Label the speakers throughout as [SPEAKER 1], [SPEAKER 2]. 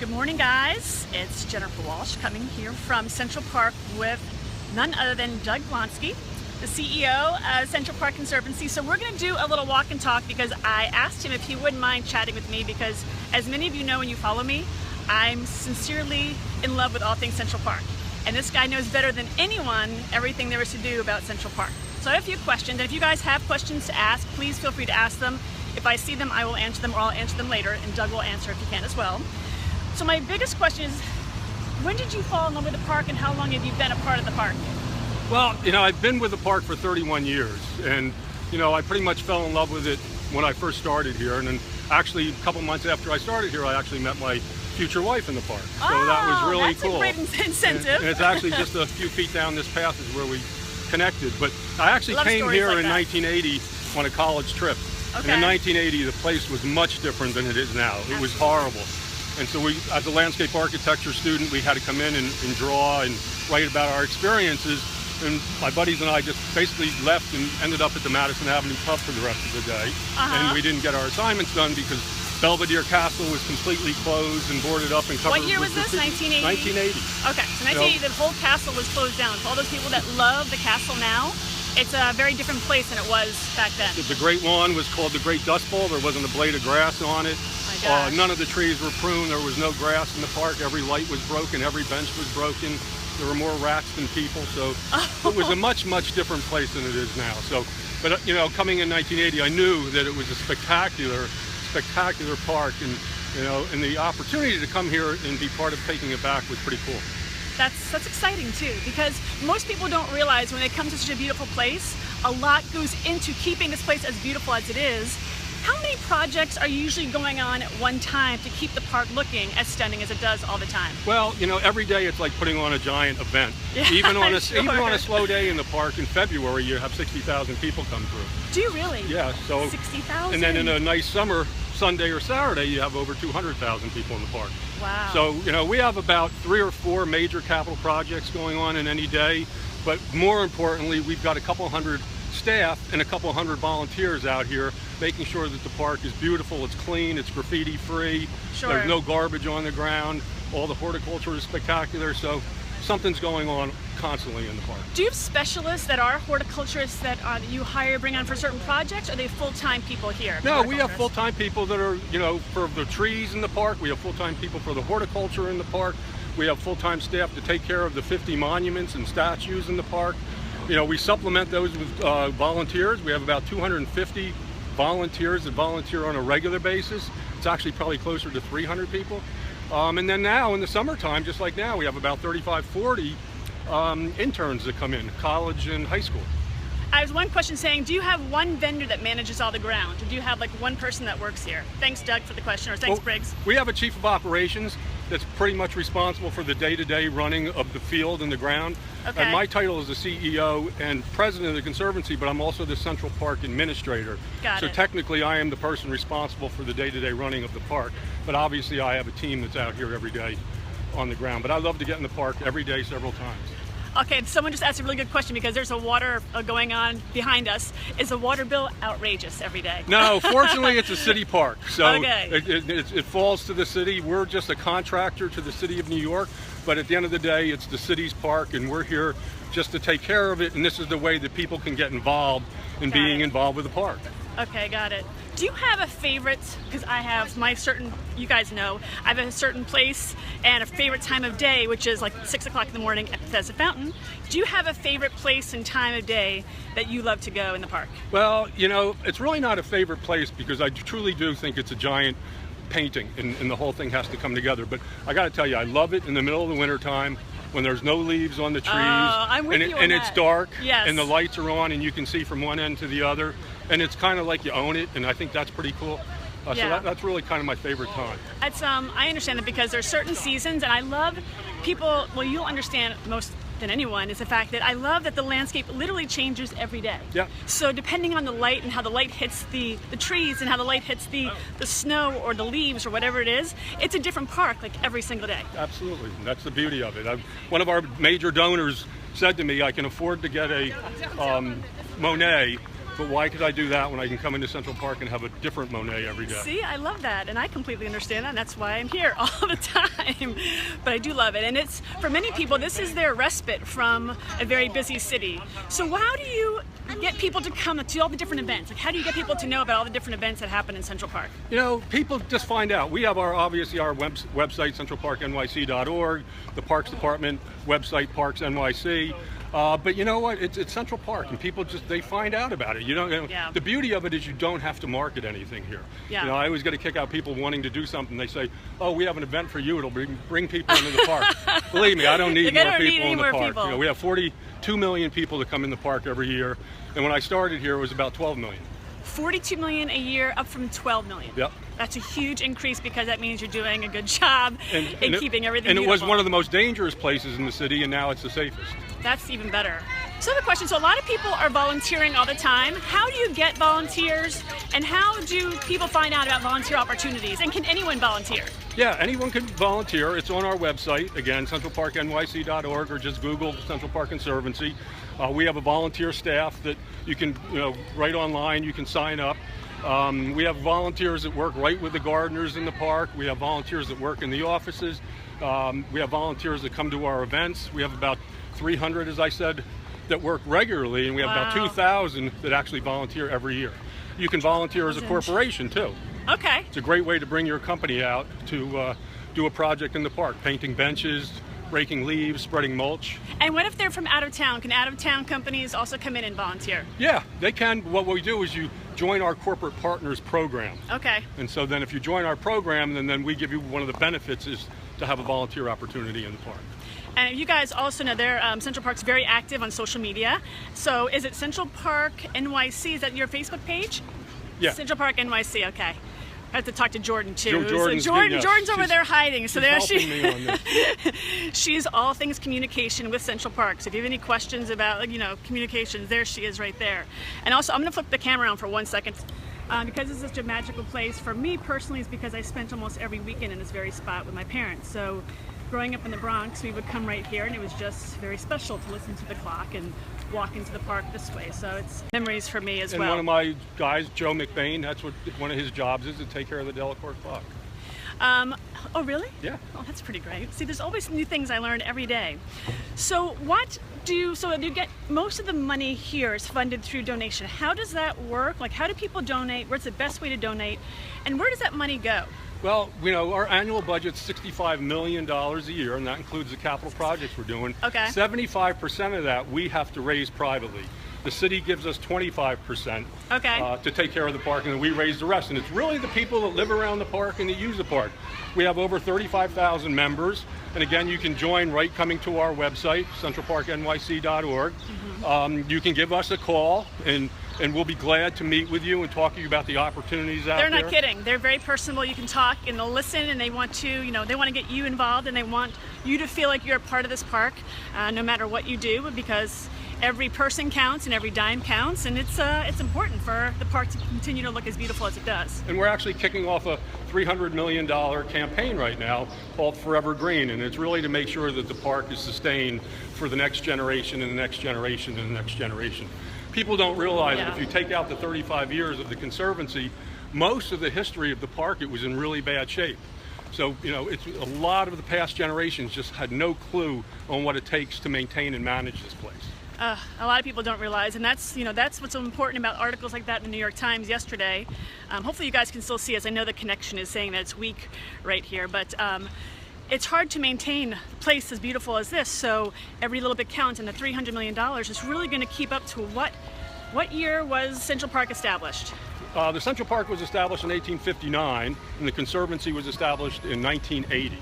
[SPEAKER 1] Good morning, guys. It's Jennifer Walsh coming here from Central Park with none other than Doug Blonsky, the CEO of Central Park Conservancy. So we're going to do a little walk and talk because I asked him if he wouldn't mind chatting with me because, as many of you know when you follow me, I'm sincerely in love with all things Central Park. And this guy knows better than anyone everything there is to do about Central Park. So I have a few questions, and if you guys have questions to ask, please feel free to ask them. If I see them, I will answer them, or I'll answer them later, and Doug will answer if he can as well. So my biggest question is, when did you fall in love with the park, and how long have you been a part of the park?
[SPEAKER 2] Well, I've been with the park for 31 years, and, I pretty much fell in love with it when I first started here, and then actually a couple months after I started here, I actually met my future wife in the park. So that was really cool.
[SPEAKER 1] That's a great incentive.
[SPEAKER 2] And it's actually just a few feet down this path is where we connected. But I actually came here in 1980 on a college trip.
[SPEAKER 1] Okay.
[SPEAKER 2] And in 1980, the place was much different than it is now. It was horrible. And so we, as a landscape architecture student, we had to come in and draw and write about our experiences. And my buddies and I just basically left and ended up at the Madison Avenue pub for the rest of the day. And we didn't get our assignments done because Belvedere Castle was completely closed and boarded up and covered.
[SPEAKER 1] What year was this? 1980?
[SPEAKER 2] 1980.
[SPEAKER 1] Okay, so 1980, the whole castle was closed down. For all those people that love the castle now, it's a very different place than it was back then.
[SPEAKER 2] The Great Lawn was called the Great Dust Bowl. There wasn't a blade of grass on it. None of the trees were pruned. There was no grass in the park. Every light was broken. Every bench was broken. There were more rats than people. So it was a much, much different place than it is now. So, but coming in 1980, I knew that it was a spectacular park, and the opportunity to come here and be part of taking it back was pretty cool.
[SPEAKER 1] That's exciting too, because most people don't realize when they come to such a beautiful place, a lot goes into keeping this place as beautiful as it is. How many projects are usually going on at one time to keep the park looking as stunning as it does all the time?
[SPEAKER 2] Well, every day it's like putting on a giant event.
[SPEAKER 1] Yeah,
[SPEAKER 2] even on a slow day in the park in February, you have 60,000 people come through.
[SPEAKER 1] Do you really?
[SPEAKER 2] Yeah. So
[SPEAKER 1] 60,000.
[SPEAKER 2] And then in a nice summer Sunday or Saturday, you have over 200,000 people in the park.
[SPEAKER 1] Wow.
[SPEAKER 2] So we have about 3 or 4 major capital projects going on in any day, but more importantly, we've got a couple hundred staff and a couple hundred volunteers out here making sure that the park is beautiful, it's clean, it's graffiti free, there's no garbage on the ground, all the horticulture is spectacular, so something's going on constantly in the park.
[SPEAKER 1] Do you have specialists that are horticulturists that you hire, bring on for certain projects, or are they full-time people here?
[SPEAKER 2] No, we have full-time people that are, for the trees in the park, we have full-time people for the horticulture in the park, we have full-time staff to take care of the 50 monuments and statues in the park. We supplement those with volunteers. We have about 250 volunteers that volunteer on a regular basis. It's actually probably closer to 300 people. And then now in the summertime, just like now, we have about 35, 40 interns that come in, college and high school.
[SPEAKER 1] I have one question saying, do you have one vendor that manages all the ground? Or do you have like one person that works here? Thanks, Doug, for the question, or thanks, Briggs.
[SPEAKER 2] We have a chief of operations that's pretty much responsible for the day-to-day running of the field and the ground.
[SPEAKER 1] Okay.
[SPEAKER 2] And my title is the CEO and president of the Conservancy, but I'm also the Central Park administrator.
[SPEAKER 1] Got it.
[SPEAKER 2] So technically I am the person responsible for the day-to-day running of the park, but obviously I have a team that's out here every day on the ground. But I love to get in the park every day, several times.
[SPEAKER 1] Okay, someone just asked a really good question because there's a water going on behind us. Is the water bill outrageous every day?
[SPEAKER 2] No, fortunately it's a city park, so
[SPEAKER 1] okay.
[SPEAKER 2] it falls to the city. We're just a contractor to the city of New York, but at the end of the day it's the city's park and we're here just to take care of it, and this is the way that people can get involved in being involved with the park.
[SPEAKER 1] Okay, got it. Do you have a favorite, because I have my certain, you guys know, I have a certain place and a favorite time of day, which is like 6 o'clock in the morning at Bethesda Fountain. Do you have a favorite place and time of day that you love to go in the park?
[SPEAKER 2] Well, it's really not a favorite place because I truly do think it's a giant painting and the whole thing has to come together. But I got to tell you, I love it in the middle of the winter time when there's no leaves on the trees and it's dark and the lights are on and you can see from one end to the other. And it's kind of like you own it, and I think that's pretty cool. So that's really kind of my favorite time.
[SPEAKER 1] It's, I understand that because there's certain seasons, and I love people, well, you'll understand most than anyone, is the fact that I love that the landscape literally changes every day.
[SPEAKER 2] Yeah.
[SPEAKER 1] So depending on the light and how the light hits the trees and how the light hits the snow or the leaves or whatever it is, it's a different park like every single day.
[SPEAKER 2] Absolutely, and that's the beauty of it. One of our major donors said to me, I can afford to get a Monet but why could I do that when I can come into Central Park and have a different Monet every day?
[SPEAKER 1] See, I love that, and I completely understand that, and that's why I'm here all the time. But I do love it, and it's, for many people, this is their respite from a very busy city. So how do you get people to come to all the different events? Like, how do you get people to know about all the different events that happen in Central Park?
[SPEAKER 2] You know, people just find out. We have obviously our website, centralparknyc.org, the Parks Department website, Parks NYC. But you know what? It's Central Park, and people they find out about it.
[SPEAKER 1] Yeah.
[SPEAKER 2] The beauty of it is you don't have to market anything here.
[SPEAKER 1] Yeah.
[SPEAKER 2] You know, I always get to kick out people wanting to do something. They say, "Oh, we have an event for you. It'll bring people into the park." Believe me, I don't need more people in the park. You know, we have 42 million people that come in the park every year, and when I started here, it was about 12 million.
[SPEAKER 1] 42 million a year, up from 12 million.
[SPEAKER 2] Yep.
[SPEAKER 1] That's a huge increase, because that means you're doing a good job in keeping everything
[SPEAKER 2] And
[SPEAKER 1] beautiful.
[SPEAKER 2] it was one of the most dangerous places in the city, and now it's the safest.
[SPEAKER 1] That's even better. So the question, so a lot of people are volunteering all the time. How do you get volunteers, and how do people find out about volunteer opportunities? And can anyone volunteer?
[SPEAKER 2] Yeah, anyone can volunteer. It's on our website, again, centralparknyc.org, or just Google Central Park Conservancy. We have a volunteer staff that you can, right online, you can sign up. We have volunteers that work right with the gardeners in the park. We have volunteers that work in the offices. We have volunteers that come to our events. We have about 300, as I said, that work regularly, and we have about 2,000 that actually volunteer every year. You can volunteer as a corporation too.
[SPEAKER 1] Okay.
[SPEAKER 2] It's a great way to bring your company out to do a project in the park, painting benches, raking leaves, spreading mulch.
[SPEAKER 1] And what if they're from out of town? Can out of town companies also come in and volunteer?
[SPEAKER 2] Yeah, they can. What we do is you join our corporate partners program.
[SPEAKER 1] Okay.
[SPEAKER 2] And so then if you join our program, then we give you, one of the benefits is to have a volunteer opportunity in the park.
[SPEAKER 1] And you guys also know Central Park's very active on social media. So is it Central Park NYC? Is that your Facebook page?
[SPEAKER 2] Yeah.
[SPEAKER 1] Central Park NYC, okay. I have to talk to Jordan too.
[SPEAKER 2] Jordan's
[SPEAKER 1] Jordan's over there hiding. So there
[SPEAKER 2] helping me on this.
[SPEAKER 1] She's all things communication with Central Park. So if you have any questions about communications, there she is right there. And also, I'm going to flip the camera around for 1 second. Because it's such a magical place for me personally, is because I spent almost every weekend in this very spot with my parents. So growing up in the Bronx, we would come right here, and it was just very special to listen to the clock and walk into the park this way. So it's memories for me as well.
[SPEAKER 2] And one of my guys, Joe McBain, that's what one of his jobs is, to take care of the Delacorte clock.
[SPEAKER 1] Oh, really?
[SPEAKER 2] Yeah.
[SPEAKER 1] Oh, that's pretty great. See, there's always new things I learn every day. So you get most of the money here is funded through donation. How does that work? Like, how do people donate? Where's the best way to donate? And where does that money go?
[SPEAKER 2] Well, our annual budget's $65 million a year, and that includes the capital projects we're doing.
[SPEAKER 1] Okay.
[SPEAKER 2] 75% of that we have to raise privately. The city gives us 25% to take care of the park, and then we raise the rest. And it's really the people that live around the park and that use the park. We have over 35,000 members, and again, you can join right coming to our website, centralparknyc.org. Mm-hmm. You can give us a call, and we'll be glad to meet with you and talk to you about the opportunities out there.
[SPEAKER 1] They're not kidding. They're very personable. You can talk, and they'll listen, and they want to, they want to get you involved, and they want you to feel like you're a part of this park, no matter what you do, because every person counts and every dime counts, and it's important for the park to continue to look as beautiful as it does.
[SPEAKER 2] And we're actually kicking off a $300 million campaign right now called Forever Green, and it's really to make sure that the park is sustained for the next generation and the next generation and the next generation. People don't realize that if you take out the 35 years of the Conservancy, most of the history of the park, it was in really bad shape. So, it's a lot of the past generations just had no clue on what it takes to maintain and manage this place.
[SPEAKER 1] A lot of people don't realize, and that's what's so important about articles like that in the New York Times yesterday. Hopefully you guys can still see us. I know the connection is saying that it's weak right here, but it's hard to maintain a place as beautiful as this, so every little bit counts, and the $300 million is really going to keep up to what year was Central Park established?
[SPEAKER 2] The Central Park was established in 1859, and the Conservancy was established in 1980.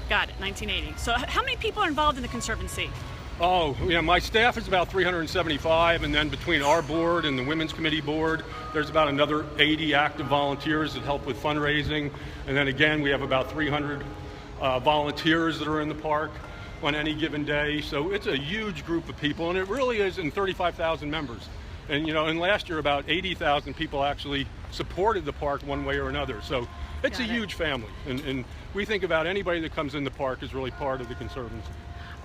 [SPEAKER 1] Got it, 1980. So how many people are involved in the Conservancy?
[SPEAKER 2] Oh, my staff is about 375, and then between our board and the Women's Committee board, there's about another 80 active volunteers that help with fundraising. And then again, we have about 300 volunteers that are in the park on any given day. So it's a huge group of people, and it really is, in 35,000 members. And and last year about 80,000 people actually supported the park one way or another. So it's a huge family, and we think about anybody that comes in the park is really part of the Conservancy.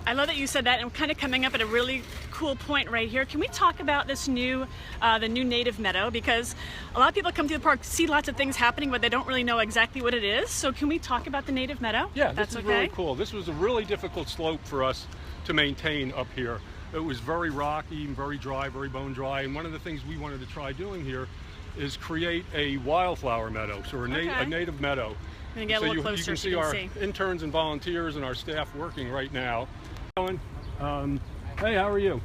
[SPEAKER 1] I love that you said that, and we're kind of coming up at a really cool point right here. Can we talk about this new, the new Native Meadow? Because a lot of people come to the park, see lots of things happening, but they don't really know exactly what it is. So can we talk about the Native Meadow?
[SPEAKER 2] Yeah, this is really cool. This was a really difficult slope for us to maintain up here. It was very rocky and very dry, very bone dry. And one of the things we wanted to try doing here is create a wildflower meadow, so a native meadow.
[SPEAKER 1] I'm gonna get a little closer
[SPEAKER 2] you can see our interns and volunteers and our staff working right now. Hey, how are you?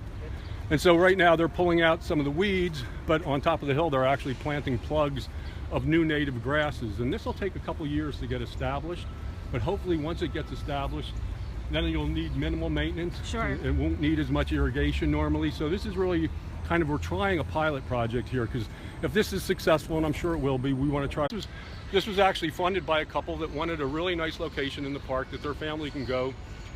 [SPEAKER 2] And so right now they're pulling out some of the weeds, but on top of the hill they're actually planting plugs of new native grasses. And this will take a couple years to get established, but hopefully once it gets established, then you'll need minimal maintenance.
[SPEAKER 1] Sure.
[SPEAKER 2] It won't need as much irrigation normally. So this is really kind of, we're trying a pilot project here, because if this is successful, and I'm sure it will be, we want to try. This was actually funded by a couple that wanted a really nice location in the park that their family can go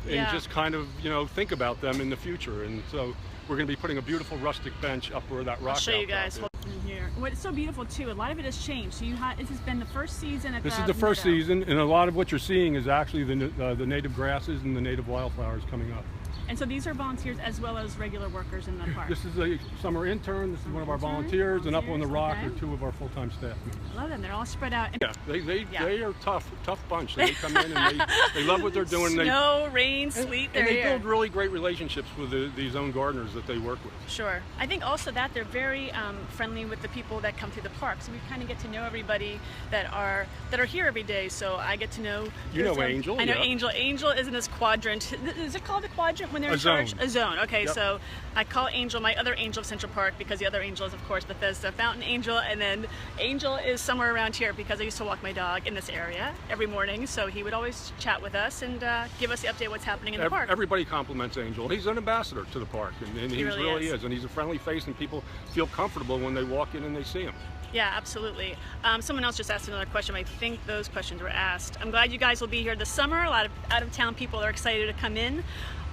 [SPEAKER 2] and just kind of, you know, think about them in the future. And so we're going to be putting a beautiful rustic bench up where that rock.
[SPEAKER 1] I'll show you guys here. What's so beautiful too, a lot of it has changed. So this has been the first season at
[SPEAKER 2] This is the first season, and a lot of what you're seeing is actually the native grasses and the native wildflowers coming up.
[SPEAKER 1] And so these are volunteers as well as regular workers in the park.
[SPEAKER 2] This is a summer intern. This is one of our volunteers, and up on the rock are two of our full-time staff members.
[SPEAKER 1] I love them. They're all spread out.
[SPEAKER 2] Yeah, they are tough bunch. They come in and they love what they're doing.
[SPEAKER 1] Snow, rain, sleet,
[SPEAKER 2] and they build really great relationships with these own gardeners that they work with.
[SPEAKER 1] Sure. I think also that they're very friendly with the people that come through the park. So we kind of get to know everybody that are here every day. So I get to know.
[SPEAKER 2] You know Angel.
[SPEAKER 1] I know Angel. Angel is in this quadrant. Is it called a quadrant when they're in charge? A zone. Okay, yep. So I call Angel my other Angel of Central Park, because the other Angel is, of course, Bethesda Fountain Angel, and then Angel is somewhere around here because I used to walk my dog in this area every morning. So he would always chat with us and give us the update what's happening in the park.
[SPEAKER 2] Everybody compliments Angel. He's an ambassador to the park, and he really is. And he's a friendly face, and people feel comfortable when they walk in and they see him.
[SPEAKER 1] Yeah, absolutely. Someone else just asked another question. I think those questions were asked. I'm glad you guys will be here this summer. A lot of out-of-town people are excited to come in.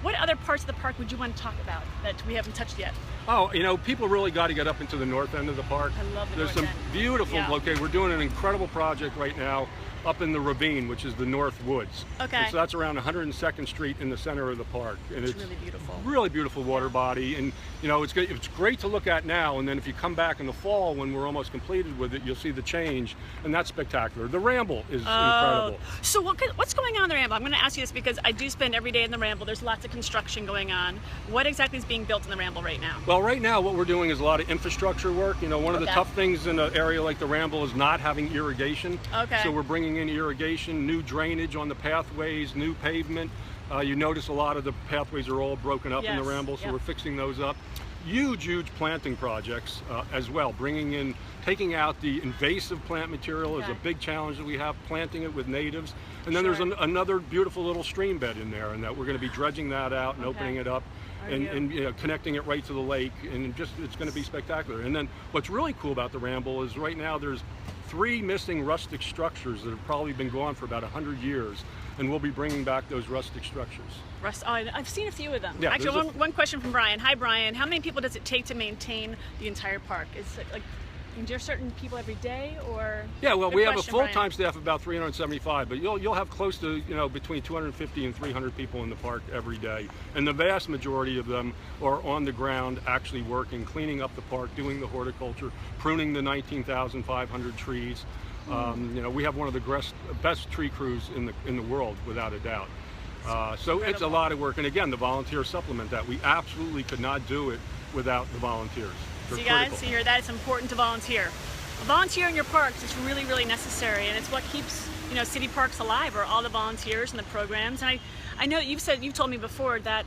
[SPEAKER 1] What other parts of the park would you want to talk about that we haven't touched yet?
[SPEAKER 2] Oh, you know, people really got to get up into the north end of the park.
[SPEAKER 1] I love the
[SPEAKER 2] There's
[SPEAKER 1] north
[SPEAKER 2] some
[SPEAKER 1] end.
[SPEAKER 2] beautiful locations. We're doing an incredible project right now up in the ravine, which is the North Woods.
[SPEAKER 1] Okay.
[SPEAKER 2] And so that's around 102nd Street in the center of the park. And it's
[SPEAKER 1] really beautiful.
[SPEAKER 2] Really beautiful water body. And you know, it's great to look at now, and then if you come back in the fall when we're almost completed with it, you'll see the change, and that's spectacular. The Ramble is incredible.
[SPEAKER 1] So what's going on in the Ramble? I'm going to ask you this because I do spend every day in the Ramble. There's lots of construction going on. What exactly is being built in the Ramble right now?
[SPEAKER 2] Well, right now what we're doing is a lot of infrastructure work. You know, one of the tough things in an area like the Ramble is not having irrigation.
[SPEAKER 1] Okay.
[SPEAKER 2] So we're bringing in irrigation, new drainage on the pathways, new pavement. You notice a lot of the pathways are all broken up in the Ramble, so we're fixing those up. Huge planting projects as well, taking out the invasive plant material is a big challenge that we have, planting it with natives. And then there's another beautiful little stream bed in there, and that we're going to be dredging that out and opening it up and you know, connecting it right to the lake, and it's going to be spectacular. And then what's really cool about the Ramble is right now there's 3 missing rustic structures that have probably been gone for about 100 years, and we'll be bringing back those rustic structures.
[SPEAKER 1] I've seen a few of them.
[SPEAKER 2] Yeah,
[SPEAKER 1] actually, one question from Brian. Hi, Brian. How many people does it take to maintain the entire park? Is it like, is there certain people every day, or?
[SPEAKER 2] Yeah, well, we have a full-time staff of about 375, but you'll have close to, you know, between 250 and 300 people in the park every day, and the vast majority of them are on the ground, actually working, cleaning up the park, doing the horticulture, pruning the 19,500 trees. You know, we have one of the best tree crews in the world, without a doubt. So it's a lot of work, and again, the volunteers supplement that. We absolutely could not do it without the volunteers.
[SPEAKER 1] See, guys, so you hear that? It's important to volunteer. Volunteer in your parks is really necessary, and it's what keeps, you know, city parks alive, are all the volunteers and the programs. And I know you've told me before that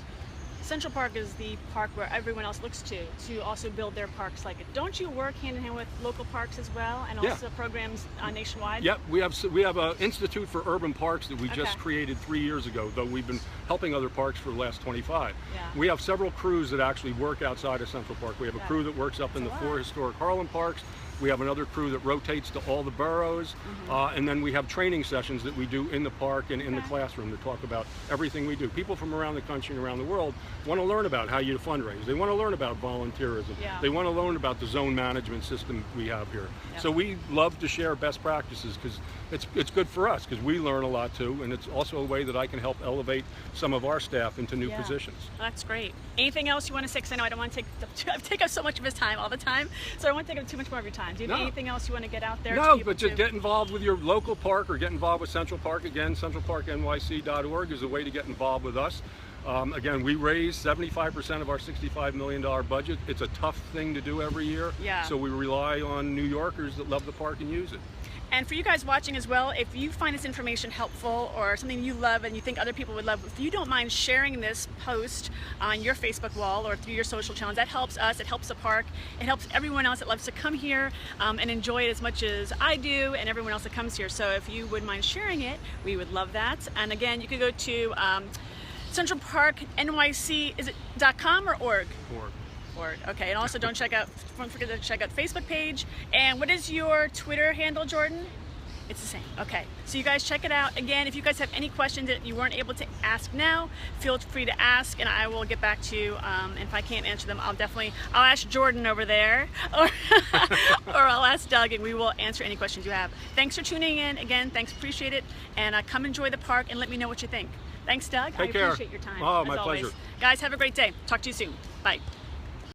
[SPEAKER 1] Central Park is the park where everyone else looks to also build their parks like it. Don't you work hand in hand with local parks as well, and also programs nationwide? Yep,
[SPEAKER 2] we have an Institute for Urban Parks that we just created 3 years ago, though we've been helping other parks for the last 25.
[SPEAKER 1] Yeah.
[SPEAKER 2] We have several crews that actually work outside of Central Park. We have a crew that works up in the 4 historic Harlem parks. We have another crew that rotates to all the boroughs, and then we have training sessions that we do in the park and in the classroom to talk about everything we do. People from around the country and around the world want to learn about how you fundraise. They want to learn about volunteerism.
[SPEAKER 1] Yeah.
[SPEAKER 2] They want to learn about the zone management system we have here.
[SPEAKER 1] Yep.
[SPEAKER 2] So we love to share best practices because it's good for us because we learn a lot too, and it's also a way that I can help elevate some of our staff into new positions.
[SPEAKER 1] That's great. Anything else you want to say? Because I know I don't want to take up so much of his time all the time, so I don't want to take up too much more of your time. Do you have anything else you want to get out there?
[SPEAKER 2] No, but just get involved with your local park or get involved with Central Park. Again, centralparknyc.org is a way to get involved with us. Again, we raise 75% of our $65 million budget. It's a tough thing to do every year, so we rely on New Yorkers that love the park and use it.
[SPEAKER 1] And for you guys watching as well, if you find this information helpful or something you love and you think other people would love, if you don't mind sharing this post on your Facebook wall or through your social channels, that helps us, it helps the park, it helps everyone else that loves to come here and enjoy it as much as I do and everyone else that comes here. So if you would mind sharing it, we would love that. And again, you could go to Central Park NYC, is it .com or org? Org. Okay, and also don't forget to check out Facebook page. And what is your Twitter handle, Jordan? It's the same. Okay, so you guys check it out. Again, if you guys have any questions that you weren't able to ask now, feel free to ask, and I will get back to you. And if I can't answer them, I'll ask Jordan over there, or I'll ask Doug, and we will answer any questions you have. Thanks for tuning in. Again, thanks, appreciate it, and come enjoy the park and let me know what you think. Thanks, Doug.
[SPEAKER 2] Take care.
[SPEAKER 1] I appreciate your time.
[SPEAKER 2] Oh,
[SPEAKER 1] as
[SPEAKER 2] my
[SPEAKER 1] always.
[SPEAKER 2] pleasure.
[SPEAKER 1] Guys, have a great day. Talk to you soon. Bye.